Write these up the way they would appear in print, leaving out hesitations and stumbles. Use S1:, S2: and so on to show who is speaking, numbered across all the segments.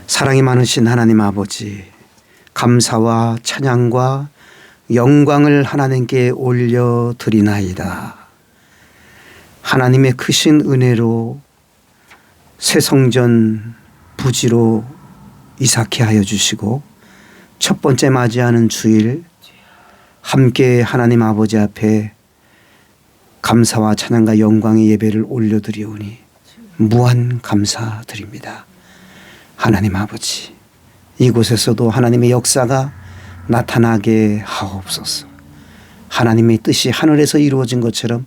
S1: 사랑이 많으신 하나님 아버지, 감사와 찬양과 영광을 하나님께 올려드리나이다. 하나님의 크신 은혜로 새 성전 부지로 이삭케 하여 주시고 첫 번째 맞이하는 주일 함께 하나님 아버지 앞에 감사와 찬양과 영광의 예배를 올려드리오니 무한 감사드립니다. 하나님 아버지, 이곳에서도 하나님의 역사가 나타나게 하옵소서. 하나님의 뜻이 하늘에서 이루어진 것처럼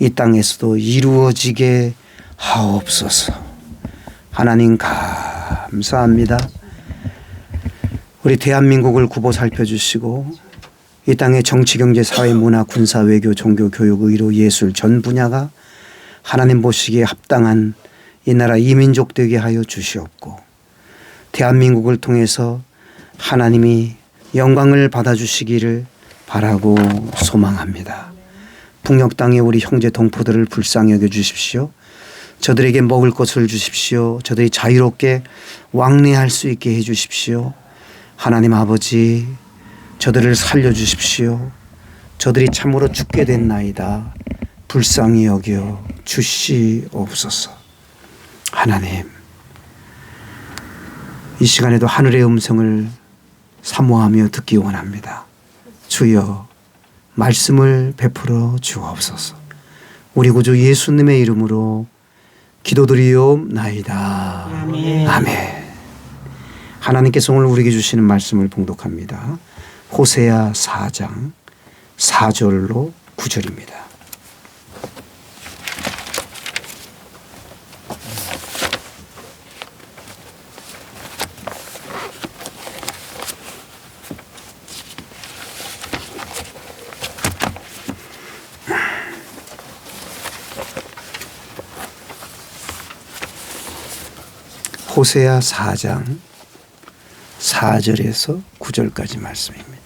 S1: 이 땅에서도 이루어지게 하옵소서. 하나님 감사합니다. 우리 대한민국을 굽어 살펴주시고 이 땅의 정치, 경제, 사회, 문화, 군사, 외교, 종교, 교육, 의료, 예술 전 분야가 하나님 보시기에 합당한 이 나라 이민족 되게 하여 주시옵고 대한민국을 통해서 하나님이 영광을 받아주시기를 바라고 소망합니다. 북녘 땅의 우리 형제 동포들을 불쌍히 여겨 주십시오. 저들에게 먹을 것을 주십시오. 저들이 자유롭게 왕래할 수 있게 해 주십시오. 하나님 아버지, 저들을 살려주십시오. 저들이 참으로 죽게 됐나이다. 불쌍히 여겨 주시옵소서. 하나님, 이 시간에도 하늘의 음성을 사모하며 듣기 원합니다. 주여, 말씀을 베풀어 주옵소서. 우리 구주 예수님의 이름으로 기도드리옵나이다. 아멘. 아멘. 하나님께서 오늘 우리에게 주시는 말씀을 봉독합니다. 호세아 4장 4절로 9절입니다. 호세아 4장 4절에서 9절까지 말씀입니다.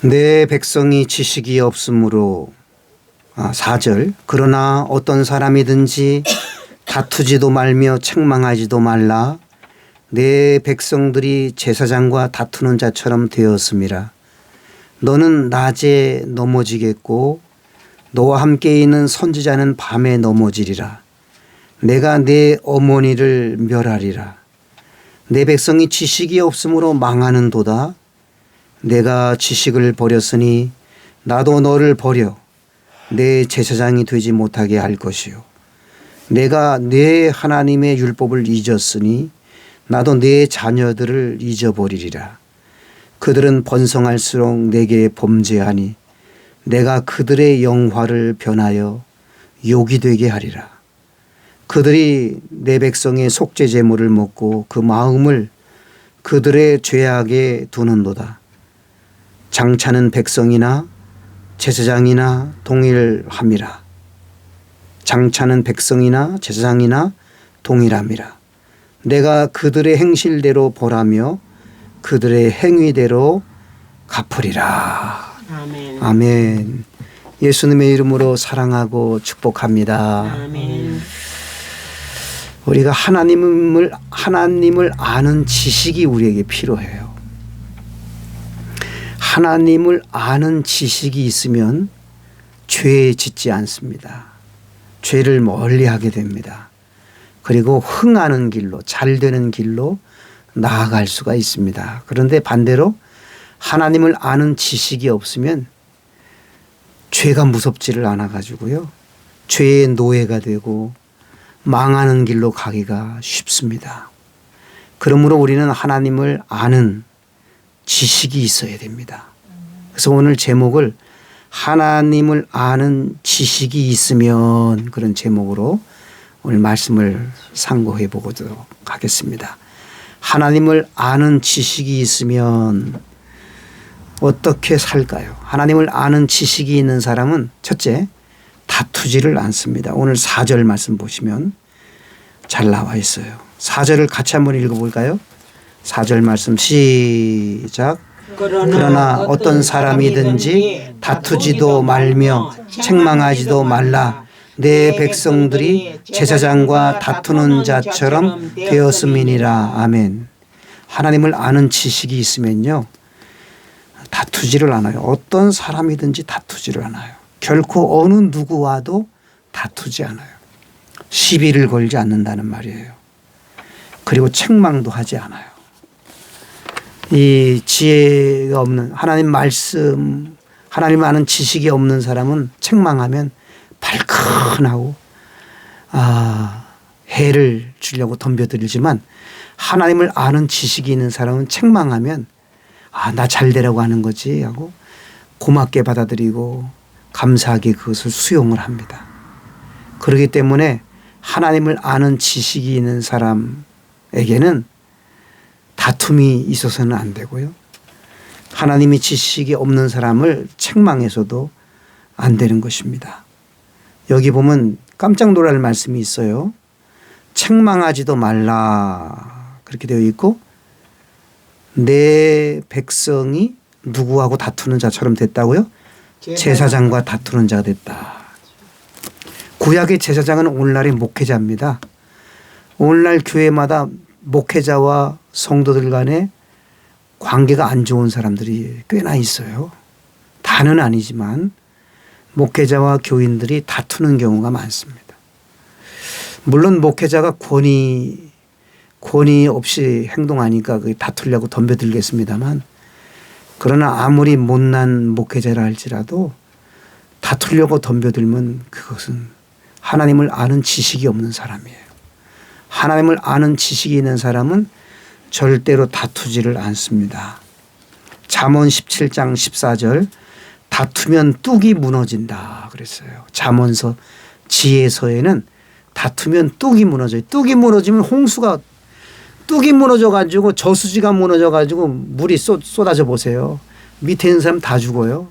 S1: 내 백성이 지식이 없으므로 4절 그러나 어떤 사람이든지 다투지도 말며 책망하지도 말라. 내 백성들이 제사장과 다투는 자처럼 되었음이라. 너는 낮에 넘어지겠고 너와 함께 있는 선지자는 밤에 넘어지리라. 내가 내 어머니를 멸하리라. 내 백성이 지식이 없으므로 망하는도다. 내가 지식을 버렸으니 나도 너를 버려 내 제사장이 되지 못하게 할 것이요. 내가 내 하나님의 율법을 잊었으니 나도 내 자녀들을 잊어버리리라. 그들은 번성할수록 내게 범죄하니 내가 그들의 영화를 변하여 욕이 되게 하리라. 그들이 내 백성의 속죄 제물을 먹고 그 마음을 그들의 죄악에 두는도다. 장차는 백성이나 제사장이나 동일함이라. 장차는 백성이나 제사장이나 동일함이라. 내가 그들의 행실대로 벌하며 그들의 행위대로 갚으리라. 아멘. 아멘. 예수님의 이름으로 사랑하고 축복합니다. 아멘. 우리가 하나님을 아는 지식이 우리에게 필요해요. 하나님을 아는 지식이 있으면 죄에 짓지 않습니다. 죄를 멀리하게 됩니다. 그리고 흥하는 길로, 잘 되는 길로 나아갈 수가 있습니다. 그런데 반대로 하나님을 아는 지식이 없으면 죄가 무섭지를 않아 가지고요. 죄의 노예가 되고 망하는 길로 가기가 쉽습니다. 그러므로 우리는 하나님을 아는 지식이 있어야 됩니다. 그래서 오늘 제목을 하나님을 아는 지식이 있으면 그런 제목으로 오늘 말씀을 상고해 보도록 하겠습니다. 하나님을 아는 지식이 있으면 어떻게 살까요? 하나님을 아는 지식이 있는 사람은 첫째, 다투지를 않습니다. 오늘 4절 말씀 보시면 잘 나와 있어요. 4절을 같이 한번 읽어볼까요? 4절 말씀 시작. 그러나 어떤 사람이든지 다투지도 말며 책망하지도 말라. 내 백성들이 제사장과 다투는 자처럼 되었음이니라. 아멘. 하나님을 아는 지식이 있으면요, 다투지를 않아요. 어떤 사람이든지 다투지를 않아요. 결코 어느 누구와도 다투지 않아요. 시비를 걸지 않는다는 말이에요. 그리고 책망도 하지 않아요. 이 지혜가 없는, 하나님 말씀, 하나님 아는 지식이 없는 사람은 책망하면 발큰하고 해를 주려고 덤벼들지만, 하나님을 아는 지식이 있는 사람은 책망하면 나 잘 되라고 하는 거지 하고 고맙게 받아들이고 감사하게 그것을 수용을 합니다. 그렇기 때문에 하나님을 아는 지식이 있는 사람에게는 다툼이 있어서는 안 되고요. 하나님이 지식이 없는 사람을 책망해서도 안 되는 것입니다. 여기 보면 깜짝 놀랄 말씀이 있어요. 책망하지도 말라 그렇게 되어 있고, 내 백성이 누구하고 다투는 자처럼 됐다고요? 제사장과 다투는 자가 됐다. 구약의 제사장은 오늘날의 목회자입니다. 오늘날 교회마다 목회자와 성도들 간에 관계가 안 좋은 사람들이 꽤나 있어요. 다는 아니지만 목회자와 교인들이 다투는 경우가 많습니다. 물론 목회자가 권위 없이 행동하니까 다투려고 덤벼들겠습니다만, 그러나 아무리 못난 목회자라 할지라도 다투려고 덤벼들면 그것은 하나님을 아는 지식이 없는 사람이에요. 하나님을 아는 지식이 있는 사람은 절대로 다투지를 않습니다. 잠언 17장 14절, 다투면 뚝이 무너진다 그랬어요. 잠언서 지혜서에는 다투면 뚝이 무너져요. 뚝이 무너지면 뚝이 무너져 가지고 저수지가 무너져 가지고 물이 쏟아져 보세요. 밑에 있는 사람 다 죽어요.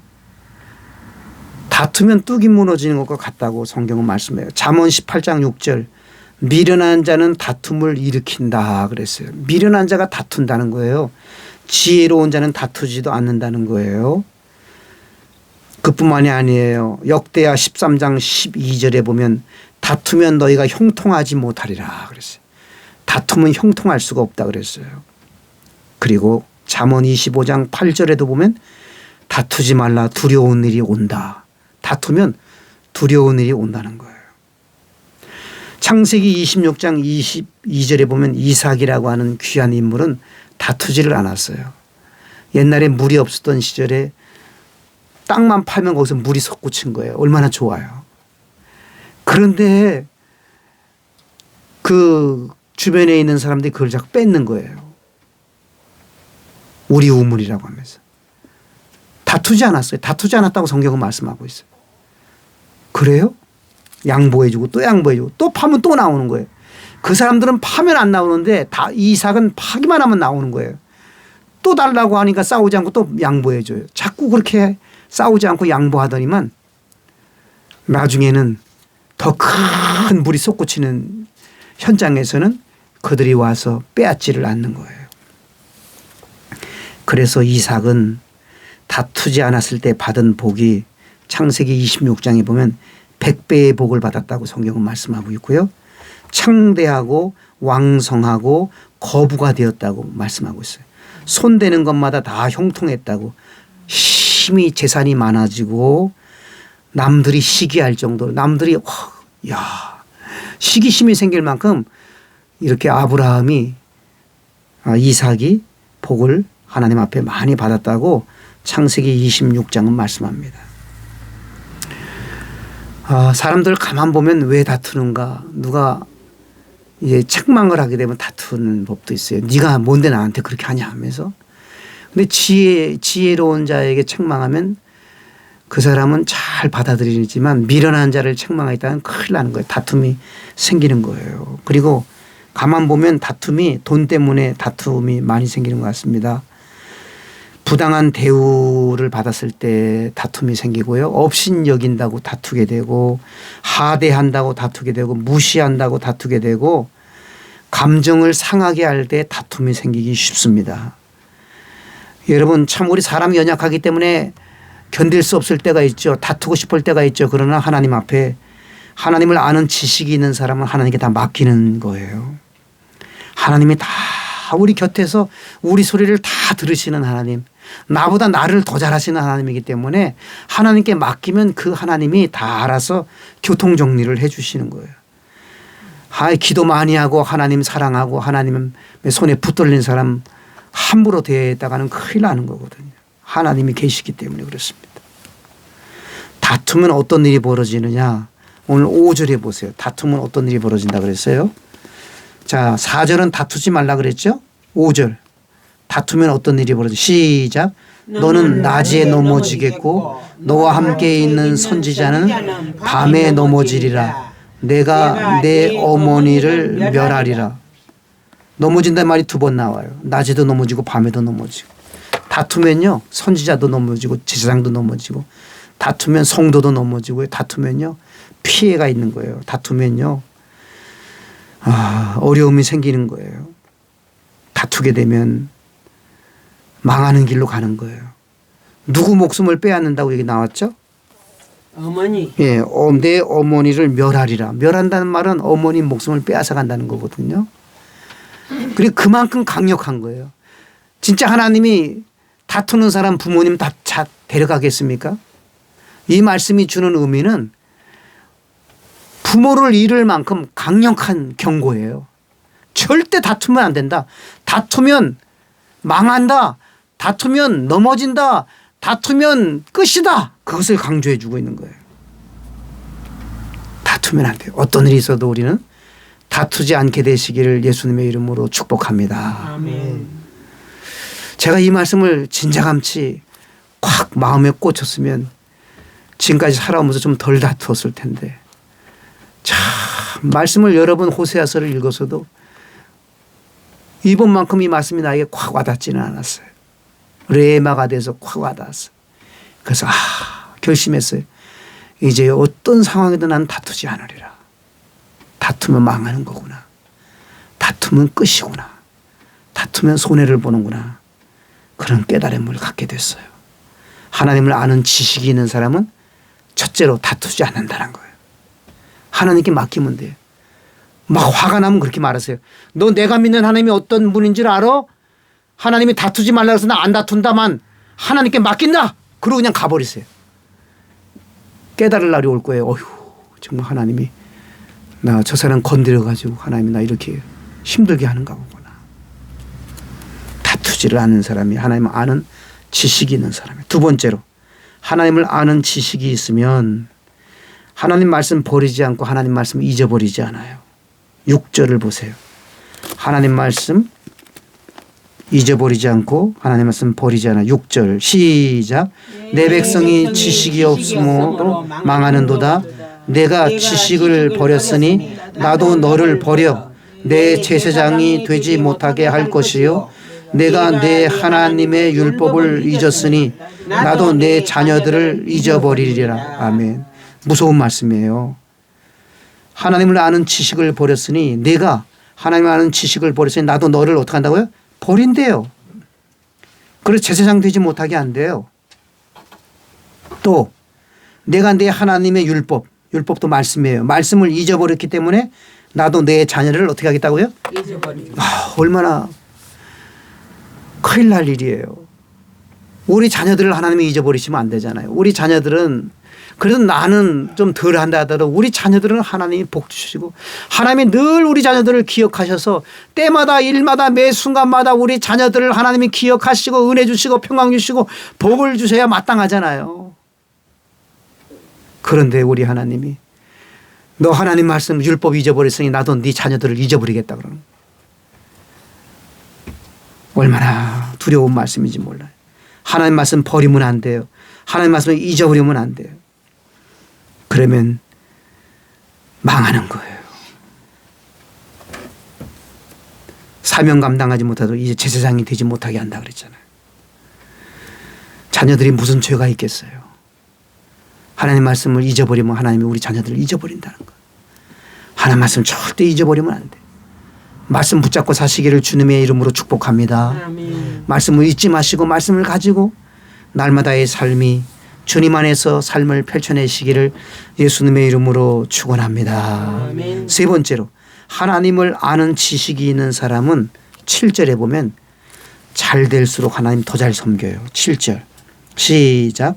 S1: 다투면 뚝이 무너지는 것과 같다고 성경은 말씀해요. 잠언 18장 6절, 미련한 자는 다툼을 일으킨다 그랬어요. 미련한 자가 다툰다는 거예요. 지혜로운 자는 다투지도 않는다는 거예요. 그뿐만이 아니에요. 역대하 13장 12절에 보면 다투면 너희가 형통하지 못하리라 그랬어요. 다투면 형통할 수가 없다 그랬어요. 그리고 잠언 25장 8절에도 보면 다투지 말라 두려운 일이 온다. 다투면 두려운 일이 온다는 거예요. 창세기 26장 22절에 보면 이삭이라고 하는 귀한 인물은 다투지를 않았어요. 옛날에 물이 없었던 시절에 땅만 파면 거기서 물이 솟구친 거예요. 얼마나 좋아요. 그런데 그 주변에 있는 사람들이 그걸 자꾸 뺏는 거예요. 우리 우물이라고 하면서. 다투지 않았어요. 다투지 않았다고 성경은 말씀하고 있어요. 그래요? 양보해주고 또 양보해주고 또 파면 또 나오는 거예요. 그 사람들은 파면 안 나오는데 이삭은 파기만 하면 나오는 거예요. 또 달라고 하니까 싸우지 않고 또 양보해줘요. 자꾸 그렇게 싸우지 않고 양보하더니만 나중에는 더 큰 물이 솟구치는 현장에서는 그들이 와서 빼앗지를 않는 거예요. 그래서 이삭은 다투지 않았을 때 받은 복이 창세기 26장에 보면 100배의 복을 받았다고 성경은 말씀하고 있고요. 창대하고 왕성하고 거부가 되었다고 말씀하고 있어요. 손대는 것마다 다 형통했다고, 힘이 재산이 많아지고 남들이 시기할 정도로, 남들이 시기심이 생길 만큼 이렇게 이삭이 복을 하나님 앞에 많이 받았다고 창세기 26장은 말씀합니다. 사람들 가만 보면 왜 다투는가, 누가 이제 책망을 하게 되면 다투는 법도 있어요. 네가 뭔데 나한테 그렇게 하냐 하면서. 근데 지혜로운 자에게 책망하면 그 사람은 잘 받아들이지만 미련한 자를 책망하겠다면 큰일 나는 거예요. 다툼이 생기는 거예요. 그리고 가만 보면 돈 때문에 다툼이 많이 생기는 것 같습니다. 부당한 대우를 받았을 때 다툼이 생기고요. 업신여긴다고 다투게 되고, 하대한다고 다투게 되고, 무시한다고 다투게 되고, 감정을 상하게 할 때 다툼이 생기기 쉽습니다. 여러분, 참 우리 사람이 연약하기 때문에 견딜 수 없을 때가 있죠. 다투고 싶을 때가 있죠. 그러나 하나님 앞에 하나님을 아는 지식이 있는 사람은 하나님께 다 맡기는 거예요. 하나님이 다 우리 곁에서 우리 소리를 다 들으시는 하나님, 나보다 나를 더 잘하시는 하나님이기 때문에 하나님께 맡기면 그 하나님이 다 알아서 교통정리를 해 주시는 거예요. 기도 많이 하고 하나님 사랑하고 하나님 손에 붙들린 사람 함부로 대했다가는 큰일 나는 거거든요. 하나님이 계시기 때문에 그렇습니다. 다투면 어떤 일이 벌어지느냐. 오늘 5절에 보세요. 다투면 어떤 일이 벌어진다 그랬어요. 자, 4절은 다투지 말라 그랬죠. 5절. 다투면 어떤 일이 벌어져. 시작. 너는 낮에 넘어지겠고 너와 함께 있는 선지자는 밤에 넘어지리라. 내가 내 어머니를 멸하리라. 넘어진다는 말이 2번 나와요. 낮에도 넘어지고 밤에도 넘어지고. 다투면요. 선지자도 넘어지고 제사장도 넘어지고. 다투면 성도도 넘어지고. 다투면요. 피해가 있는 거예요. 다투면요. 어려움이 생기는 거예요. 다투게 되면 망하는 길로 가는 거예요. 누구 목숨을 빼앗는다고 얘기 나왔죠?
S2: 어머니.
S1: 예, 내 어머니를 멸하리라. 멸한다는 말은 어머니 목숨을 빼앗아 간다는 거거든요. 그리고 그만큼 강력한 거예요. 진짜 하나님이 다투는 사람 부모님 다 데려가겠습니까? 이 말씀이 주는 의미는 부모를 잃을 만큼 강력한 경고예요. 절대 다투면 안 된다. 다투면 망한다. 다투면 넘어진다. 다투면 끝이다. 그것을 강조해 주고 있는 거예요. 다투면 안 돼요. 어떤 일이 있어도 우리는 다투지 않게 되시기를 예수님의 이름으로 축복합니다.
S2: 아멘.
S1: 제가 이 말씀을 진짜감치 콱 마음에 꽂혔으면 지금까지 살아오면서 좀 덜 다투었을 텐데 참 말씀을 여러 번 호세아서를 읽어서도 이번만큼 이 말씀이 나에게 콱 와닿지는 않았어요. 레마가 돼서 콱 와닿았어요. 그래서 결심했어요. 이제 어떤 상황에도 난 다투지 않으리라. 다투면 망하는 거구나. 다투면 끝이구나. 다투면 손해를 보는구나. 그런 깨달음을 갖게 됐어요. 하나님을 아는 지식이 있는 사람은 첫째로 다투지 않는다는 거예요. 하나님께 맡기면 돼요. 막 화가 나면 그렇게 말하세요. 너 내가 믿는 하나님이 어떤 분인 줄 알아? 하나님이 다투지 말라 해서 나 안 다툰다만 하나님께 맡긴다. 그러고 그냥 가버리세요. 깨달을 날이 올 거예요. 어휴, 정말 하나님이 나 저 사람 건드려가지고 하나님이 나 이렇게 힘들게 하는가 보구나. 다투지를 않는 사람이 하나님을 아는 지식이 있는 사람이에요. 두 번째로 하나님을 아는 지식이 있으면 하나님 말씀 버리지 않고 하나님 말씀 잊어버리지 않아요. 6절을 보세요. 하나님 말씀 잊어버리지 않고 하나님 말씀 버리지 않아. 6절 시작. 내 백성이 지식이 없으므로 망하는도다. 내가 지식을 버렸으니 나도 너를 버려 내 제사장이 되지 못하게 할 것이요. 내가 내 하나님의 율법을 잊었으니 나도 내 자녀들을 잊어버리리라. 아멘. 무서운 말씀이에요. 하나님을 아는 지식을 버렸으니 내가 하나님을 아는 지식을 버렸으니 나도 너를 어떻게 한다고요? 버린대요. 그래서 제사장 되지 못하게 한대요. 또 내가 내 하나님의 율법도 말씀이에요. 말씀을 잊어버렸기 때문에 나도 내 자녀를 어떻게 하겠다고요?
S2: 잊어버리고.
S1: 얼마나 큰일 날 일이에요. 우리 자녀들을 하나님이 잊어버리시면 안 되잖아요. 우리 자녀들은 그래도 나는 좀 덜 한다 하더라도 우리 자녀들은 하나님이 복 주시고 하나님이 늘 우리 자녀들을 기억하셔서 때마다 일마다 매 순간마다 우리 자녀들을 하나님이 기억하시고 은혜 주시고 평강 주시고 복을 주셔야 마땅하잖아요. 그런데 우리 하나님이 너 하나님 말씀 율법 잊어버렸으니 나도 네 자녀들을 잊어버리겠다 그러는 거예요. 얼마나 두려운 말씀인지 몰라요. 하나님 말씀 버리면 안 돼요. 하나님 말씀을 잊어버리면 안 돼요. 그러면 망하는 거예요. 사명 감당하지 못하도 이제 제사장이 되지 못하게 한다 그랬잖아요. 자녀들이 무슨 죄가 있겠어요. 하나님 말씀을 잊어버리면 하나님이 우리 자녀들을 잊어버린다는 거예요. 하나님 말씀 절대 잊어버리면 안 돼. 말씀 붙잡고 사시기를 주님의 이름으로 축복합니다.
S2: 아멘.
S1: 말씀을 잊지 마시고 말씀을 가지고 날마다의 삶이 주님 안에서 삶을 펼쳐내시기를 예수님의 이름으로 축원합니다.
S2: 아멘.
S1: 세 번째로 하나님을 아는 지식이 있는 사람은 7절에 보면 잘 될수록 하나님 더 잘 섬겨요. 7절 시작.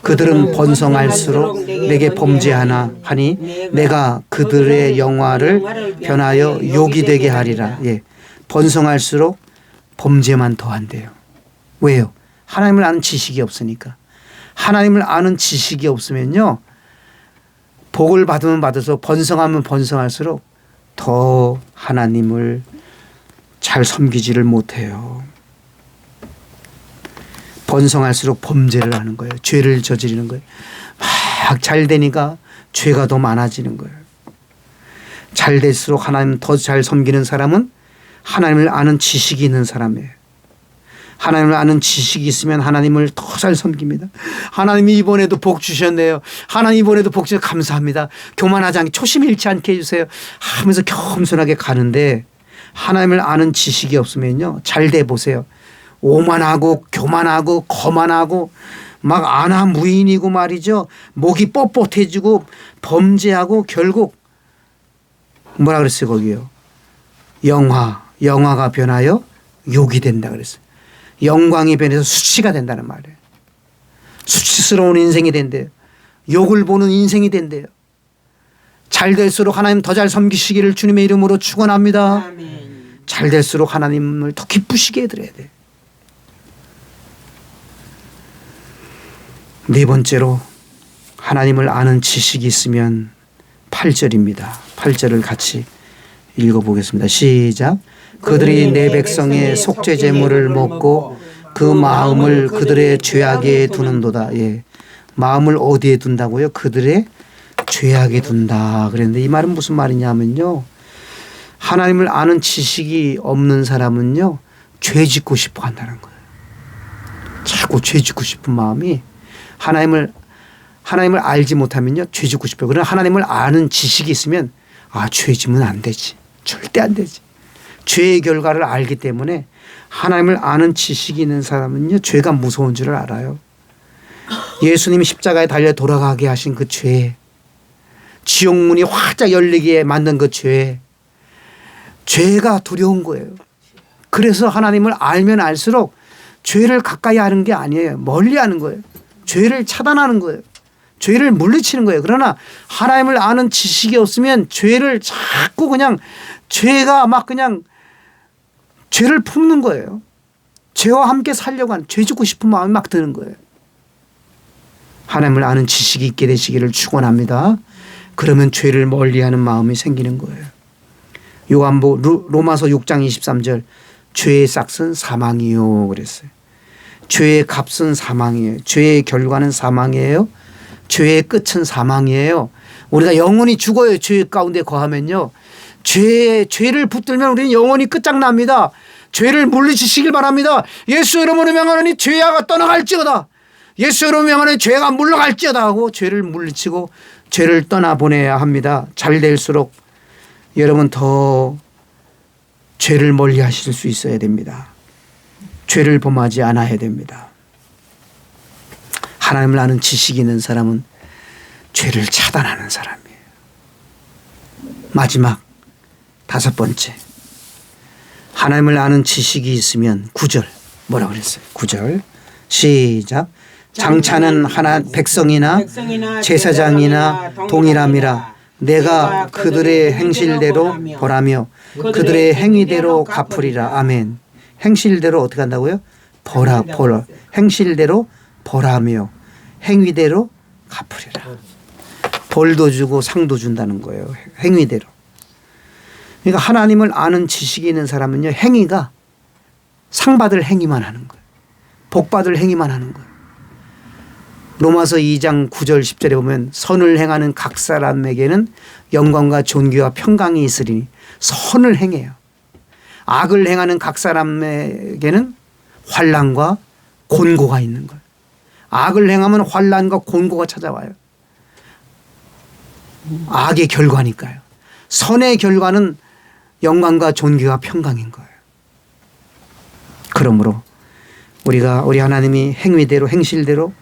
S1: 그들은 번성할수록 내게 범죄하나 하니 내가 그들의 영화를 변하여 욕이 되게 하리라. 예. 번성할수록 범죄만 더한대요. 왜요? 하나님을 아는 지식이 없으니까. 하나님을 아는 지식이 없으면요, 복을 받으면 받아서 번성하면 번성할수록 더 하나님을 잘 섬기지를 못해요. 번성할수록 범죄를 하는 거예요. 죄를 저지르는 거예요. 막 잘 되니까 죄가 더 많아지는 거예요. 잘 될수록 하나님 더 잘 섬기는 사람은 하나님을 아는 지식이 있는 사람이에요. 하나님을 아는 지식이 있으면 하나님을 더 잘 섬깁니다. 하나님이 이번에도 복 주셨네요. 하나님 이번에도 복 주셔서 감사합니다. 교만하지 않게 초심 잃지 않게 해주세요 하면서 겸손하게 가는데, 하나님을 아는 지식이 없으면요, 잘 돼 보세요. 오만하고 교만하고 거만하고 막 안하무인이고 말이죠. 목이 뻣뻣해지고 범죄하고 결국 뭐라 그랬어요 거기요. 영화가 변하여 욕이 된다 그랬어요. 영광이 변해서 수치가 된다는 말이에요. 수치스러운 인생이 된대요. 욕을 보는 인생이 된대요. 잘 될수록 하나님 더 잘 섬기시기를 주님의 이름으로 축원합니다.
S2: 아멘.
S1: 잘 될수록 하나님을 더 기쁘시게 해드려야 돼요. 네 번째로 하나님을 아는 지식이 있으면 8절입니다. 8절을 같이 읽어보겠습니다. 시작. 그들이 내 백성의 속죄 제물을 먹고 그 마음을 그들의 죄악에 두는도다. 예. 마음을 어디에 둔다고요? 그들의 죄악에 둔다 그랬는데, 이 말은 무슨 말이냐면요, 하나님을 아는 지식이 없는 사람은요, 죄 짓고 싶어 한다는 거예요. 자꾸 죄 짓고 싶은 마음이, 하나님을 알지 못하면요, 죄 짓고 싶어요. 그러나 하나님을 아는 지식이 있으면, 죄 지면 안 되지. 절대 안 되지. 죄의 결과를 알기 때문에 하나님을 아는 지식이 있는 사람은요, 죄가 무서운 줄을 알아요. 예수님이 십자가에 달려 돌아가게 하신 그 죄, 지옥문이 활짝 열리게 만든 그 죄가 두려운 거예요. 그래서 하나님을 알면 알수록 죄를 가까이 하는 게 아니에요. 멀리 하는 거예요. 죄를 차단하는 거예요. 죄를 물리치는 거예요. 그러나 하나님을 아는 지식이 없으면 죄를 자꾸 그냥, 죄가 막 그냥 죄를 품는 거예요. 죄와 함께 살려고 하는, 죄 짓고 싶은 마음이 막 드는 거예요. 하나님을 아는 지식이 있게 되시기를 축원합니다. 그러면 죄를 멀리하는 마음이 생기는 거예요. 로마서 6장 23절, 죄의 싹은 사망이요 그랬어요. 죄의 값은 사망이에요. 죄의 결과는 사망이에요. 죄의 끝은 사망이에요. 우리가 영원히 죽어요. 죄 가운데 거하면요. 죄를 붙들면 우리는 영원히 끝장납니다. 죄를 물리치시길 바랍니다. 예수 이름으로 명하노니 죄아가 떠나갈지어다. 예수 이름으로 명하노니 죄가 물러갈지어다 하고 죄를 물리치고 죄를 떠나보내야 합니다. 잘 될수록 여러분 더 죄를 멀리 하실 수 있어야 됩니다. 죄를 범하지 않아야 됩니다. 하나님을 아는 지식이 있는 사람은 죄를 차단하는 사람이에요. 마지막 5번째, 하나님을 아는 지식이 있으면 9절 뭐라고 그랬어요? 9절 시작. 장차는 하나 백성이나 제사장이나 동일함이라. 내가 그들의 행실대로 벌하며 그들의 행위대로 갚으리라. 아멘. 행실대로 어떻게 한다고요? 벌. 행실대로 벌하며 행위대로 갚으리라. 벌도 주고 상도 준다는 거예요. 행위대로. 그러니까 하나님을 아는 지식이 있는 사람은요, 행위가 상 받을 행위만 하는 거예요. 복 받을 행위만 하는 거예요. 로마서 2장 9절 10절에 보면 선을 행하는 각 사람에게는 영광과 존귀와 평강이 있으리니 선을 행해요. 악을 행하는 각 사람에게는 환난과 곤고가 있는 거예요. 악을 행하면 환난과 곤고가 찾아와요. 악의 결과니까요. 선의 결과는 영광과 존귀와 평강인 거예요. 그러므로 우리 하나님이 행위대로 행실대로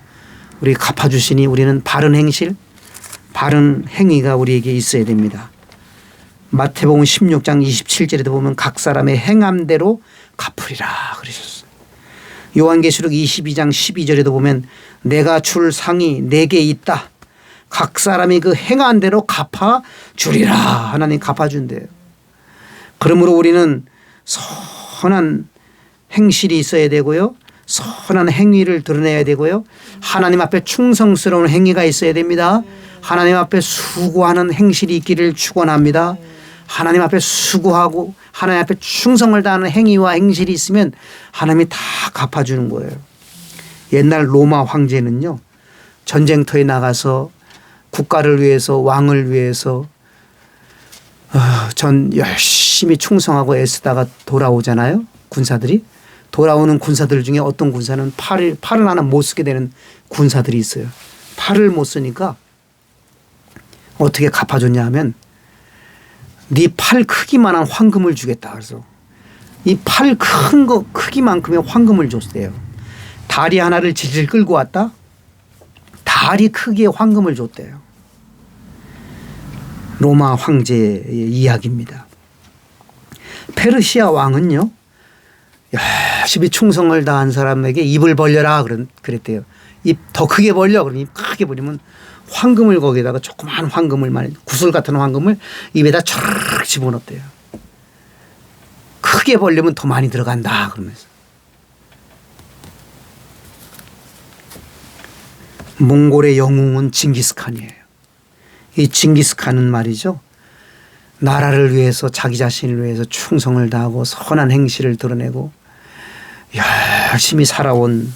S1: 우리 갚아주시니 우리는 바른 행실, 바른 행위가 우리에게 있어야 됩니다. 마태복음 16장 27절에도 보면 각 사람의 행함대로 갚으리라 그러셨어요. 요한계시록 22장 12절에도 보면 내가 줄 상이 내게 있다. 각 사람이 그 행한 대로 갚아주리라. 하나님 갚아준대요. 그러므로 우리는 선한 행실이 있어야 되고요. 선한 행위를 드러내야 되고요. 하나님 앞에 충성스러운 행위가 있어야 됩니다. 하나님 앞에 수고하는 행실이 있기를 축원합니다. 하나님 앞에 수고하고 하나님 앞에 충성을 다하는 행위와 행실이 있으면 하나님이 다 갚아주는 거예요. 옛날 로마 황제는요. 전쟁터에 나가서 국가를 위해서 왕을 위해서 전 열심히 충성하고 애쓰다가 돌아오잖아요. 군사들이. 돌아오는 군사들 중에 어떤 군사는 팔을 하나 못 쓰게 되는 군사들이 있어요. 팔을 못 쓰니까 어떻게 갚아줬냐 하면 네 팔 크기만한 황금을 주겠다. 그래서 이 팔 큰 거 크기만큼의 황금을 줬대요. 다리 하나를 질질 끌고 왔다. 다리 크기의 황금을 줬대요. 로마 황제의 이야기입니다. 페르시아 왕은요. 열심히 충성을 다한 사람에게 입을 벌려라 그랬대요. 입 더 크게 벌려. 그러면 입 크게 벌리면 황금을 거기다가 조그만 황금을 구슬 같은 황금을 입에다 촤르륵 집어넣었대요. 크게 벌리면 더 많이 들어간다 그러면서. 몽골의 영웅은 징기스칸이에요. 이 징기스칸은 말이죠. 나라를 위해서 자기 자신을 위해서 충성을 다하고 선한 행실을 드러내고 열심히 살아온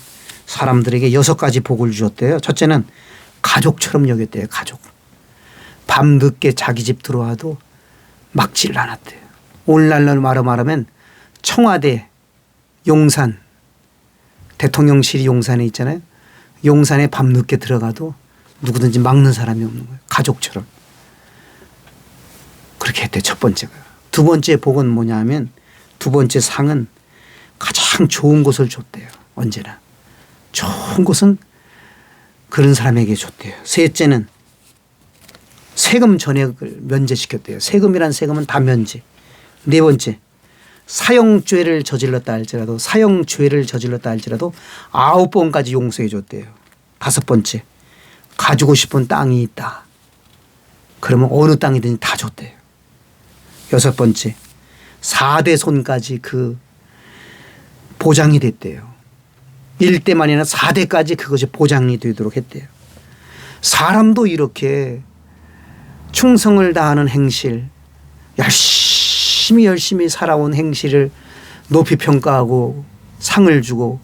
S1: 사람들에게 6가지 복을 주었대요. 첫째는 가족처럼 여겼대요. 가족. 밤늦게 자기 집 들어와도 막지를 않았대요. 오늘날로 말하면 청와대 용산 대통령실이 용산에 있잖아요. 용산에 밤늦게 들어가도 누구든지 막는 사람이 없는 거예요. 가족처럼. 그렇게 했대요. 첫 번째가. 두 번째 복은 뭐냐 하면 두 번째 상은 가장 좋은 곳을 줬대요. 언제나. 좋은 곳은 그런 사람에게 줬대요. 셋째는 세금 전액을 면제시켰대요. 세금이란 세금은 다 면제. 네 번째 사형죄를 저질렀다 할지라도 9번까지 용서해 줬대요. 다섯 번째 가지고 싶은 땅이 있다. 그러면 어느 땅이든지 다 줬대요. 여섯 번째 4대 손까지 그 보장이 됐대요. 1대만 아니라 4대까지 그것이 보장이 되도록 했대요. 사람도 이렇게 충성을 다하는 행실, 열심히 살아온 행실을 높이 평가하고 상을 주고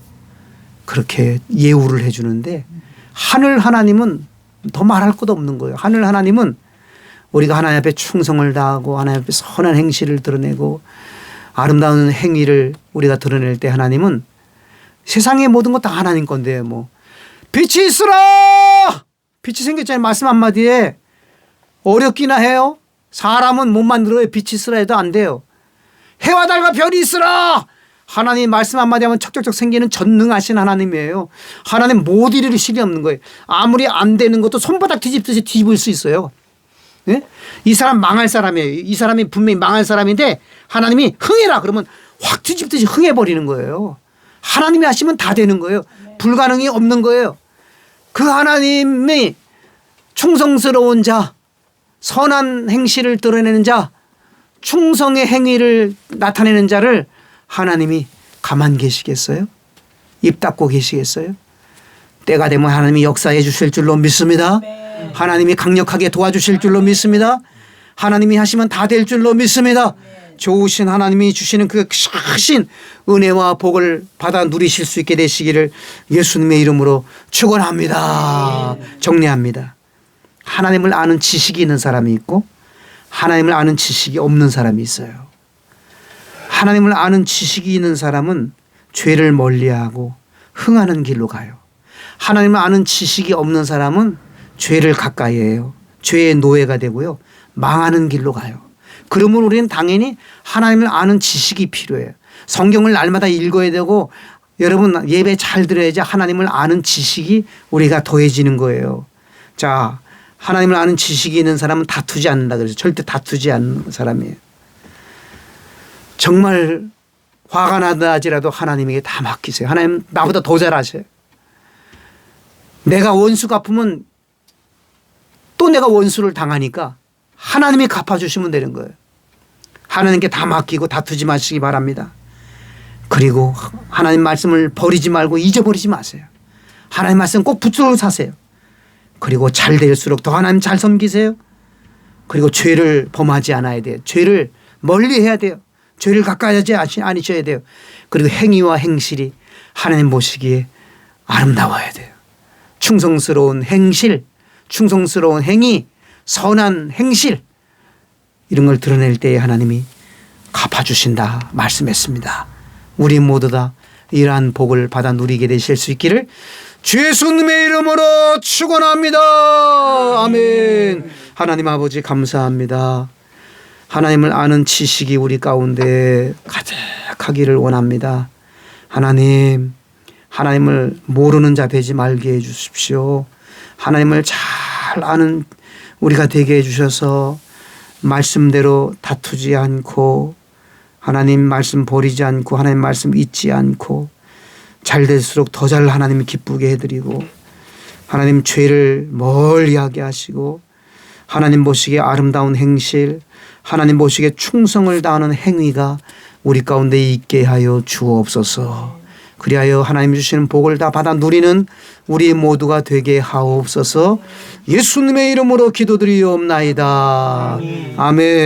S1: 그렇게 예우를 해 주는데 하늘 하나님은 더 말할 것도 없는 거예요. 하늘 하나님은 우리가 하나님 앞에 충성을 다하고 하나님 앞에 선한 행실을 드러내고 아름다운 행위를 우리가 드러낼 때 하나님은 세상의 모든 것 다 하나님 건데 뭐 빛이 있으라! 빛이 생겼잖아요. 말씀 한마디에 어렵기나 해요. 사람은 못 만들어요. 빛이 있으라 해도 안 돼요. 해와 달과 별이 있으라! 하나님 말씀 한마디 하면 척척척 생기는 전능하신 하나님이에요. 하나님 못 이룰 실이 없는 거예요. 아무리 안 되는 것도 손바닥 뒤집듯이 뒤집을 수 있어요. 네? 이 사람 망할 사람이에요. 이 사람이 분명히 망할 사람인데 하나님이 흥해라 그러면 확 뒤집듯이 흥해버리는 거예요. 하나님이 하시면 다 되는 거예요. 불가능이 없는 거예요. 그 하나님이 충성스러운 자, 선한 행실을 드러내는 자, 충성의 행위를 나타내는 자를 하나님이 가만 계시겠어요? 입 닫고 계시겠어요? 때가 되면 하나님이 역사해 주실 줄로 믿습니다. 하나님이 강력하게 도와주실 줄로 믿습니다. 하나님이 하시면 다 될 줄로 믿습니다. 좋으신 하나님이 주시는 그 크신 은혜와 복을 받아 누리실 수 있게 되시기를 예수님의 이름으로 축원합니다. 정리합니다. 하나님을 아는 지식이 있는 사람이 있고 하나님을 아는 지식이 없는 사람이 있어요. 하나님을 아는 지식이 있는 사람은 죄를 멀리하고 흥하는 길로 가요. 하나님을 아는 지식이 없는 사람은 죄를 가까이 해요. 죄의 노예가 되고요. 망하는 길로 가요. 그러면 우리는 당연히 하나님을 아는 지식이 필요해요. 성경을 날마다 읽어야 되고 여러분 예배 잘 들어야지 하나님을 아는 지식이 우리가 더해지는 거예요. 자, 하나님을 아는 지식이 있는 사람은 다투지 않는다 그래서 절대 다투지 않는 사람이에요. 정말 화가 나다 하지라도 하나님에게 다 맡기세요. 하나님 나보다 더 잘하세요. 내가 원수 갚으면 또 내가 원수를 당하니까 하나님이 갚아주시면 되는 거예요. 하나님께 다 맡기고 다투지 마시기 바랍니다. 그리고 하나님 말씀을 버리지 말고 잊어버리지 마세요. 하나님 말씀 꼭 붙들고 사세요. 그리고 잘 될수록 더 하나님 잘 섬기세요. 그리고 죄를 범하지 않아야 돼요. 죄를 멀리 해야 돼요. 죄를 가까이 하지 않으셔야 돼요. 그리고 행위와 행실이 하나님 보시기에 아름다워야 돼요. 충성스러운 행실, 충성스러운 행위, 선한 행실 이런 걸 드러낼 때에 하나님이 갚아주신다 말씀했습니다. 우리 모두 다 이러한 복을 받아 누리게 되실 수 있기를 주 예수님의 이름으로 축원합니다. 아멘. 하나님 아버지 감사합니다. 하나님을 아는 지식이 우리 가운데 가득하기를 원합니다. 하나님, 하나님을 모르는 자 되지 말게 해 주십시오. 하나님을 잘 아는 우리가 되게 해 주셔서 말씀대로 다투지 않고 하나님 말씀 버리지 않고 하나님 말씀 잊지 않고 잘 될수록 더 잘 하나님 기쁘게 해드리고 하나님 죄를 멀리하게 하시고 하나님 보시기에 아름다운 행실 하나님 보시기에 충성을 다하는 행위가 우리 가운데 있게 하여 주옵소서. 그리하여 하나님 주시는 복을 다 받아 누리는 우리 모두가 되게 하옵소서. 예수님의 이름으로 기도드리옵나이다. 아멘.